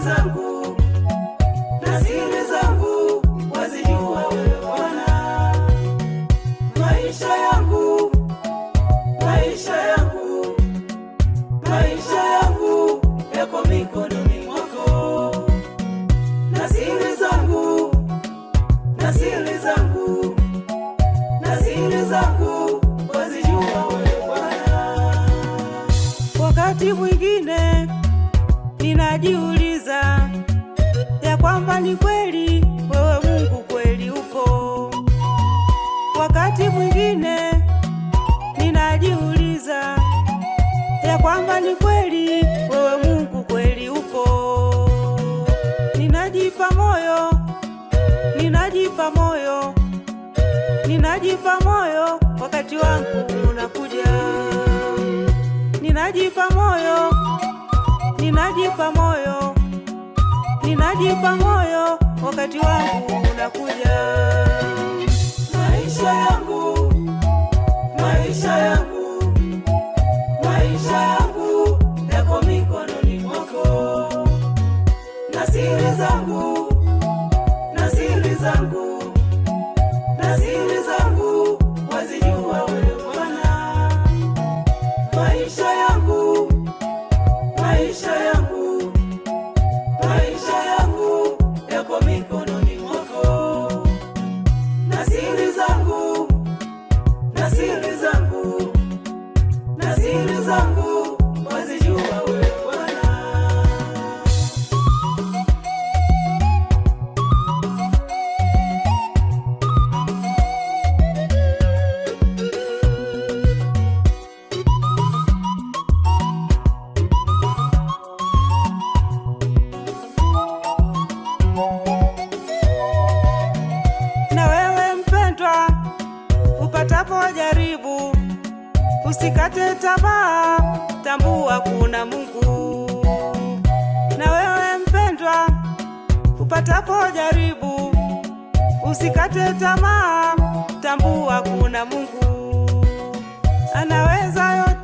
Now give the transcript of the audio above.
zangu na siri zangu wazijua wewe Bwana. Maisha yangu, maisha yangu, maisha yangu yako mikononi mwako, na siri zangu, na siri zangu, na siri zangu wazijua wewe Bwana. Wakati mwingine ninajiuliza ya kwamba ni kweli wewe Mungu kweli upo. Wakati mwingine ninajiuliza ya kwamba ni kweli wewe Mungu kweli upo. Ninajipa moyo, ninajipa moyo, ninajipa moyo, wakati wangu unakuja. Ninajipa moyo, ninajipa moyo, ninajipa moyo, wakati wangu unakuja. Maisha yangu, maisha yangu, maisha yangu yako mikononi mwako, na siri zangu, na siri zangu, na siri zangu wazijua wewe Bwana. Maisha yangu, maisha yangu, maisha yangu yako mikononi mwako, na siri zangu, na siri zangu, na siri zangu wazijua wewe Bwana. Na wewe mpendwa, upatapo jaribu, usikate tamaa, tambua kuna Mungu. Na wewe mpendwa, upatapo jaribu, usikate tamaa, tambua kuna Mungu. Anaweza yote.